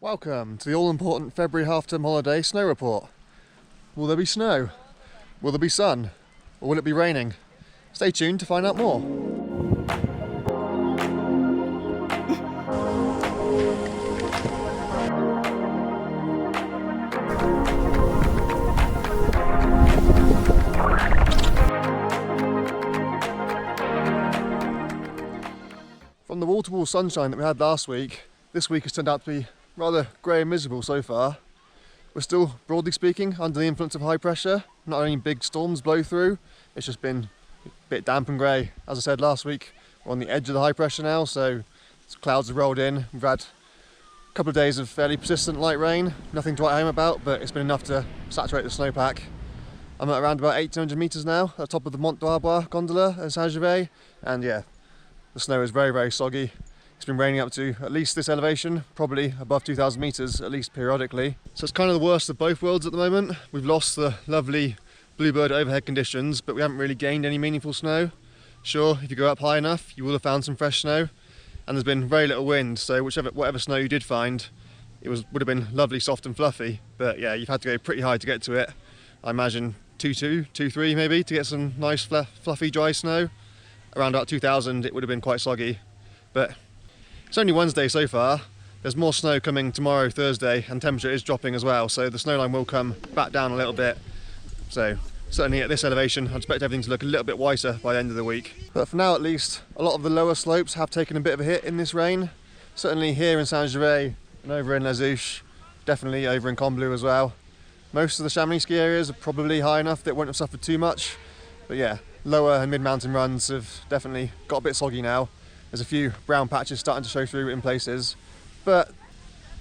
Welcome to the all-important February half-term holiday snow report. Will there be snow? Will there be sun? Or will it be raining? Stay tuned to find out more. From the wall-to-wall sunshine that we had last week, this week has turned out to be rather grey and miserable so far. We're still, broadly speaking, under the influence of high pressure. Not any big storms blow through, it's just been a bit damp and grey. As I said last week, we're on the edge of the high pressure now, so clouds have rolled in. We've had a couple of days of fairly persistent light rain, nothing to write home about, but it's been enough to saturate the snowpack. I'm at around about 1800 metres now, at the top of the Mont d'Arbois gondola in Saint-Gervais, and yeah, the snow is very, very soggy. It's been raining up to at least this elevation, probably above 2,000 metres, at least periodically. So it's kind of the worst of both worlds at the moment. We've lost the lovely bluebird overhead conditions, but we haven't really gained any meaningful snow. Sure, if you go up high enough, you will have found some fresh snow, and there's been very little wind, so whatever snow you did find, would have been lovely, soft and fluffy. But yeah, you've had to go pretty high to get to it. I imagine 2.2, 2.3 maybe, to get some nice fluffy dry snow. Around about 2,000 it would have been quite soggy, but it's only Wednesday so far. There's more snow coming tomorrow, Thursday, and temperature is dropping as well, so the snow line will come back down a little bit. So certainly at this elevation, I expect everything to look a little bit whiter by the end of the week. But for now at least, a lot of the lower slopes have taken a bit of a hit in this rain. Certainly here in Saint-Gervais and over in Les Ouches, definitely over in Combloux as well. Most of the Chamonix ski areas are probably high enough that it won't have suffered too much. But yeah, lower and mid-mountain runs have definitely got a bit soggy now. There's a few brown patches starting to show through in places, but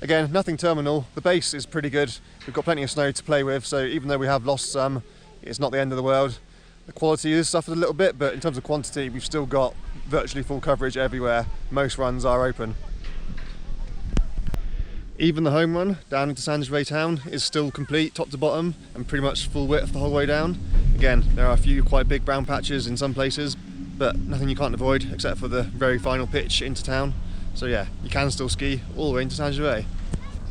again, nothing terminal. The base is pretty good. We've got plenty of snow to play with, so even though we have lost some, it's not the end of the world. The quality has suffered a little bit, but in terms of quantity, we've still got virtually full coverage everywhere. Most runs are open. Even the home run down into Saint-Gervais town is still complete, top to bottom, and pretty much full width the whole way down. Again, there are a few quite big brown patches in some places, but nothing you can't avoid except for the very final pitch into town. So yeah, you can still ski all the way into Saint-Gervais.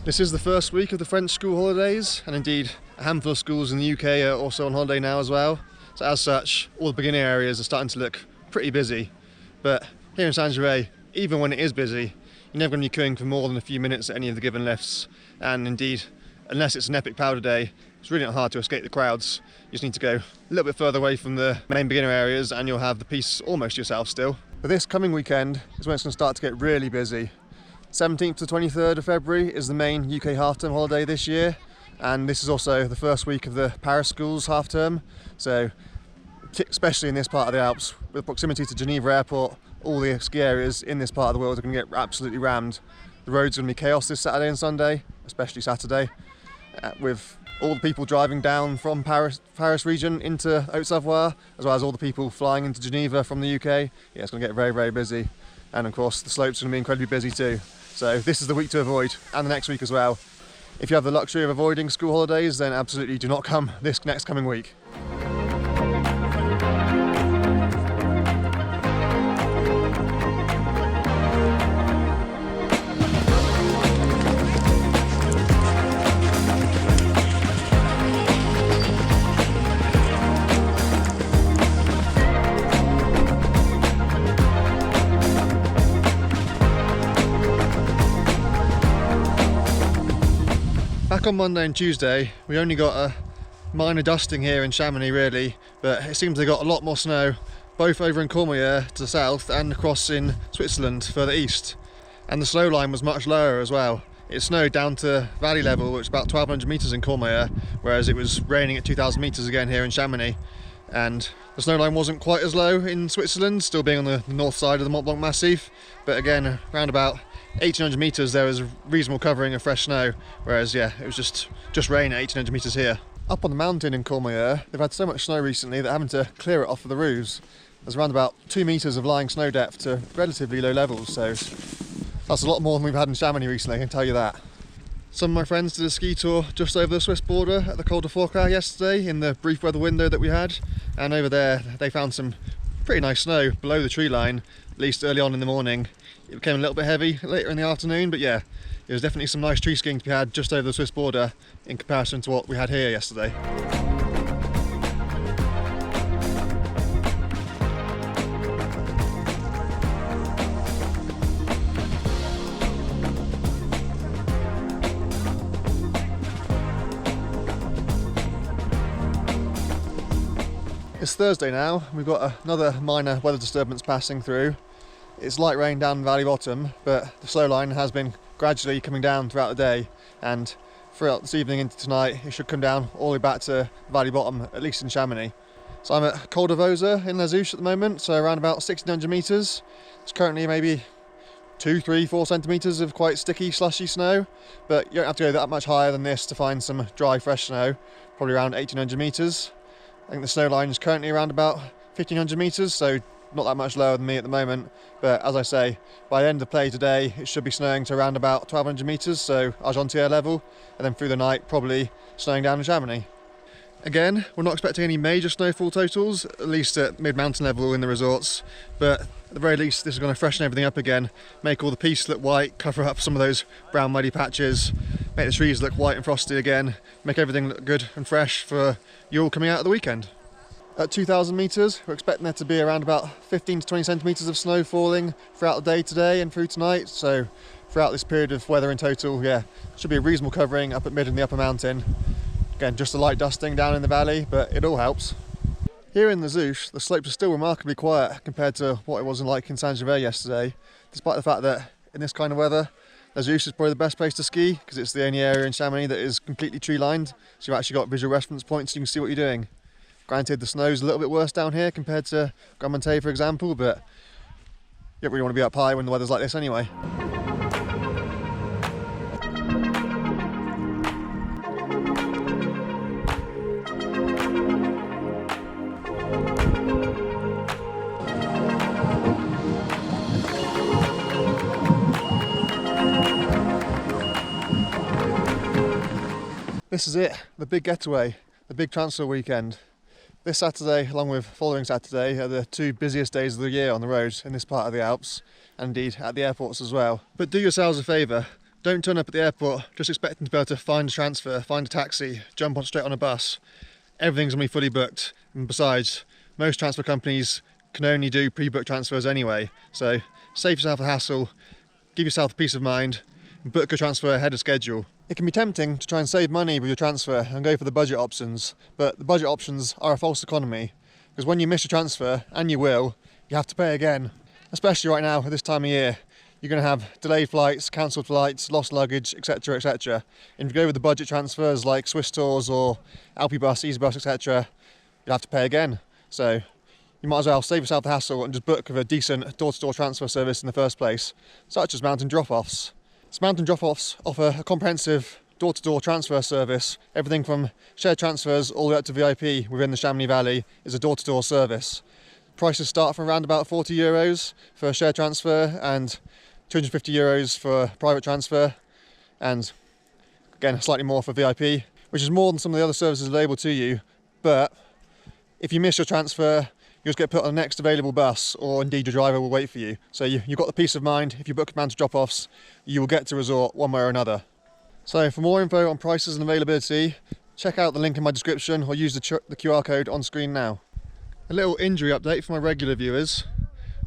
This is the first week of the French school holidays, and indeed a handful of schools in the UK are also on holiday now as well. So as such, all the beginner areas are starting to look pretty busy. But here in Saint-Gervais, even when it is busy, you're never going to be queuing for more than a few minutes at any of the given lifts. And indeed, unless it's an epic powder day, it's really not hard to escape the crowds. You just need to go a little bit further away from the main beginner areas and you'll have the piece almost yourself still. But this coming weekend is when it's going to start to get really busy. 17th to 23rd of February is the main UK half-term holiday this year, and this is also the first week of the Paris schools half-term. So especially in this part of the Alps, with proximity to Geneva Airport, all the ski areas in this part of the world are going to get absolutely rammed. The roads are going to be chaos this Saturday and Sunday, especially Saturday, with all the people driving down from Paris region into Haute-Savoie, as well as all the people flying into Geneva from the UK. Yeah, it's going to get very, very busy. And of course, the slopes are going to be incredibly busy too. So this is the week to avoid, and the next week as well. If you have the luxury of avoiding school holidays, then absolutely do not come this next coming week. Back on Monday and Tuesday, we only got a minor dusting here in Chamonix really, but it seems they got a lot more snow, both over in Courmayeur to the south and across in Switzerland further east. And the snow line was much lower as well. It snowed down to valley level, which is about 1,200 metres in Courmayeur, whereas it was raining at 2,000 metres again here in Chamonix. And the snow line wasn't quite as low in Switzerland, still being on the north side of the Mont Blanc Massif, but again, around about 1,800 metres there was a reasonable covering of fresh snow, whereas yeah, it was just rain at 1,800 metres here. Up on the mountain in Courmayeur, they've had so much snow recently that they're having to clear it off of the roofs. There's around about 2 metres of lying snow depth to relatively low levels, so that's a lot more than we've had in Chamonix recently, I can tell you that. Some of my friends did a ski tour just over the Swiss border at the Col de Forcat yesterday in the brief weather window that we had, and over there they found some pretty nice snow below the tree line, at least early on in the morning. It became a little bit heavy later in the afternoon, but yeah, there's definitely some nice tree skiing to be had just over the Swiss border in comparison to what we had here yesterday. It's Thursday now, we've got another minor weather disturbance passing through. It's light rain down the valley bottom, but the slow line has been gradually coming down throughout the day, and throughout this evening into tonight it should come down all the way back to valley bottom, at least in Chamonix. So I'm at Col de Vosa in Les Ouches at the moment, so around about 1600 metres. It's currently maybe 2, 3, 4 centimetres of quite sticky, slushy snow, but you don't have to go that much higher than this to find some dry, fresh snow, probably around 1800 metres. I think the snow line is currently around about 1500 metres, so not that much lower than me at the moment. But as I say, by the end of the play today, it should be snowing to around about 1200 metres, so Argentière level, and then through the night, probably snowing down in Chamonix. Again, we're not expecting any major snowfall totals, at least at mid-mountain level in the resorts, but at the very least this is going to freshen everything up again, make all the piste look white, cover up some of those brown muddy patches, make the trees look white and frosty again, make everything look good and fresh for you all coming out at the weekend. At 2000 metres, we're expecting there to be around about 15 to 20 centimetres of snow falling throughout the day today and through tonight, so throughout this period of weather in total, yeah, should be a reasonable covering up at mid and the upper mountain. Again, just a light dusting down in the valley, but it all helps. Here in Les Ouches, the slopes are still remarkably quiet compared to what it was like in Saint-Gervais yesterday, despite the fact that in this kind of weather, Les Ouches is probably the best place to ski because it's the only area in Chamonix that is completely tree-lined, so you've actually got visual reference points so you can see what you're doing. Granted, the snow's a little bit worse down here compared to Grand Montet, for example, but you don't really want to be up high when the weather's like this anyway. This is it, the big getaway, the big transfer weekend. This Saturday, along with following Saturday, are the 2 busiest days of the year on the roads in this part of the Alps, and indeed at the airports as well. But do yourselves a favour, don't turn up at the airport just expecting to be able to find a transfer, find a taxi, jump on straight on a bus. Everything's going to be fully booked, and besides, most transfer companies can only do pre-booked transfers anyway, so save yourself the hassle, give yourself the peace of mind, and book a transfer ahead of schedule. It can be tempting to try and save money with your transfer and go for the budget options, but the budget options are a false economy, because when you miss your transfer, and you will, you have to pay again. Especially right now at this time of year, you're going to have delayed flights, cancelled flights, lost luggage, etc, etc. And if you go with the budget transfers like Swiss Tours or Alpibus, EasyBus, etc, you'll have to pay again. So you might as well save yourself the hassle and just book with a decent door-to-door transfer service in the first place, such as mountain drop-offs. So mountain drop-offs offer a comprehensive door-to-door transfer service. Everything from shared transfers all the way up to VIP within the Chamonix Valley is a door-to-door service. Prices start from around about €40 for a shared transfer and €250 for a private transfer, and again slightly more for VIP, which is more than some of the other services available to you. But if you miss your transfer, you just get put on the next available bus, or indeed your driver will wait for you. So you've got the peace of mind, if you book mountain drop-offs, you will get to resort one way or another. So for more info on prices and availability, check out the link in my description or use the QR code on screen now. A little injury update for my regular viewers.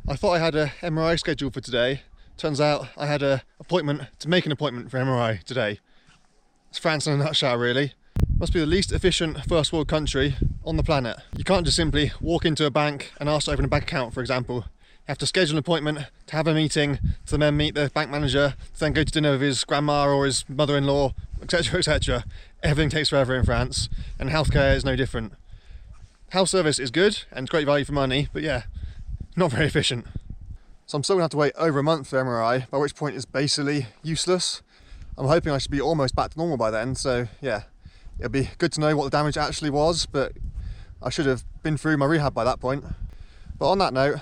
I thought I had a MRI scheduled for today. Turns out I had an appointment to make an appointment for MRI today. It's France in a nutshell, really. Must be the least efficient first world country on the planet. You can't just simply walk into a bank and ask to open a bank account, for example. You have to schedule an appointment, to have a meeting, to then meet the bank manager, to then go to dinner with his grandma or his mother-in-law, etc, etc. Everything takes forever in France, and healthcare is no different. Health service is good and it's great value for money, but yeah, not very efficient. So I'm still gonna have to wait over a month for MRI, by which point it's basically useless. I'm hoping I should be almost back to normal by then, so yeah. It'll be good to know what the damage actually was, but I should have been through my rehab by that point. But on that note,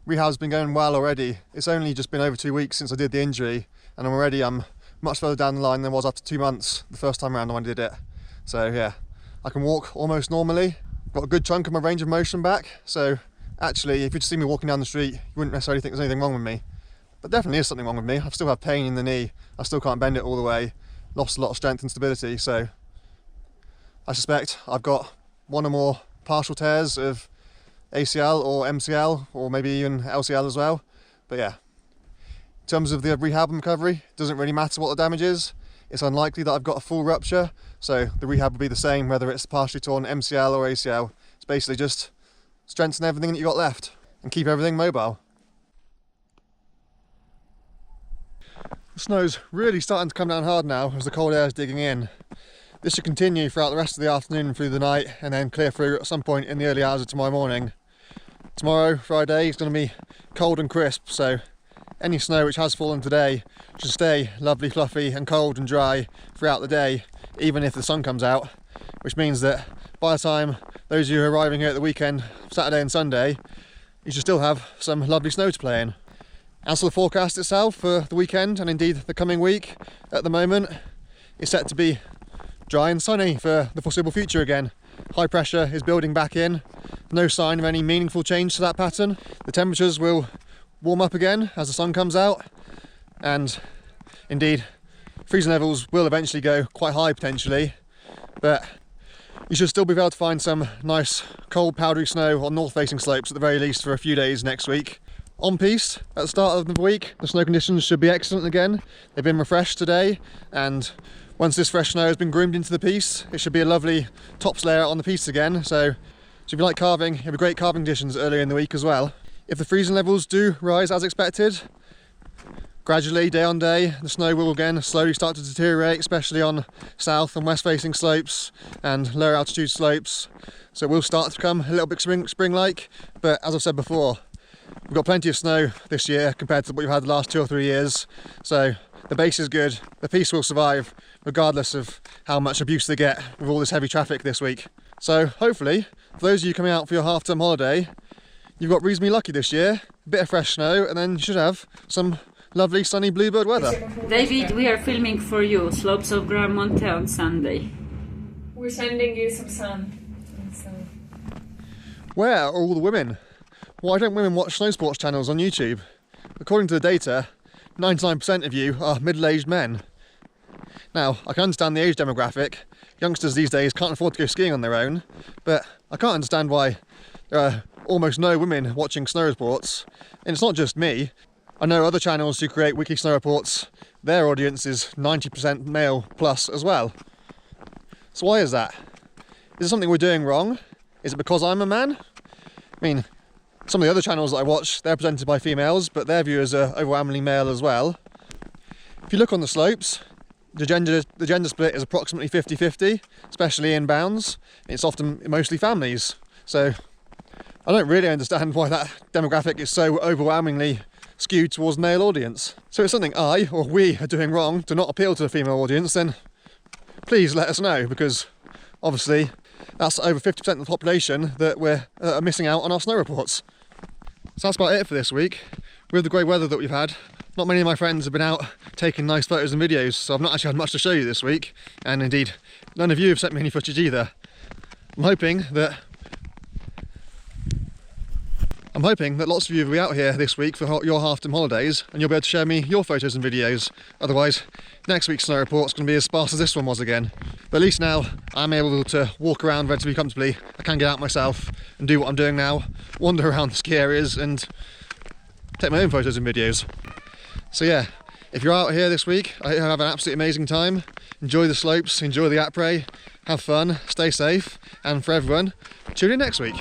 rehab's been going well already. It's only just been over 2 weeks since I did the injury, and I'm much further down the line than I was after 2 months the first time around when I did it. So yeah, I can walk almost normally. Got a good chunk of my range of motion back, so actually if you just see me walking down the street, you wouldn't necessarily think there's anything wrong with me. But definitely is something wrong with me. I still have pain in the knee. I still can't bend it all the way. Lost a lot of strength and stability, so I suspect I've got one or more partial tears of ACL or MCL, or maybe even LCL as well. But yeah, in terms of the rehab and recovery, it doesn't really matter what the damage is. It's unlikely that I've got a full rupture, so the rehab will be the same whether it's partially torn MCL or ACL. It's basically just strengthen everything that you've got left and keep everything mobile. The snow's really starting to come down hard now as the cold air is digging in. This should continue throughout the rest of the afternoon and through the night, and then clear through at some point in the early hours of tomorrow morning. Tomorrow, Friday, is going to be cold and crisp, so any snow which has fallen today should stay lovely, fluffy and cold and dry throughout the day, even if the sun comes out, which means that by the time those of you who are arriving here at the weekend, Saturday and Sunday, you should still have some lovely snow to play in. As for the forecast itself for the weekend and indeed the coming week, at the moment it's set to be dry and sunny for the foreseeable future again. High pressure is building back in, no sign of any meaningful change to that pattern. The temperatures will warm up again as the sun comes out, and indeed freezing levels will eventually go quite high potentially, but you should still be able to find some nice cold powdery snow on north facing slopes at the very least for a few days next week. On piste, at the start of the week, the snow conditions should be excellent again. They've been refreshed today, and once this fresh snow has been groomed into the piste, it should be a lovely tops layer on the piste again. So if you like carving, you have great carving conditions earlier in the week as well. If the freezing levels do rise as expected, gradually, day on day, the snow will again slowly start to deteriorate, especially on south and west facing slopes and lower altitude slopes. So it will start to become a little bit spring-like, but as I've said before, we've got plenty of snow this year compared to what we've had the last 2 or 3 years, so the base is good. The piste will survive regardless of how much abuse they get with all this heavy traffic this week. So hopefully, for those of you coming out for your half-term holiday, you've got reasonably lucky this year. A bit of fresh snow, and then you should have some lovely sunny bluebird weather. David, we are filming for you slopes of Grand Monte on Sunday. We're sending you some sun. Where are all the women? Why don't women watch snow sports channels on YouTube? According to the data, 99% of you are middle-aged men. Now, I can understand the age demographic. Youngsters these days can't afford to go skiing on their own, but I can't understand why there are almost no women watching snow reports. And it's not just me. I know other channels who create weekly snow reports, their audience is 90% male plus as well. So why is that? Is there something we're doing wrong? Is it because I'm a man? I mean, some of the other channels that I watch, they're presented by females, but their viewers are overwhelmingly male as well. If you look on the slopes, the gender split is approximately 50-50, especially inbounds. It's often mostly families. So I don't really understand why that demographic is so overwhelmingly skewed towards the male audience. So if it's something I or we are doing wrong to not appeal to the female audience, then please let us know, because obviously that's over 50% of the population that we're missing out on our snow reports. So that's about it for this week. With the great weather that we've had, not many of my friends have been out taking nice photos and videos, so I've not actually had much to show you this week, and indeed none of you have sent me any footage either. I'm hoping that lots of you will be out here this week for your half-term holidays, and you'll be able to share me your photos and videos. Otherwise, next week's snow report's going to be as sparse as this one was again. But at least now I'm able to walk around relatively comfortably. I can get out myself and do what I'm doing now, wander around the ski areas and take my own photos and videos. So yeah, if you're out here this week, I hope you have an absolutely amazing time. Enjoy the slopes, enjoy the après, have fun, stay safe, and for everyone, tune in next week.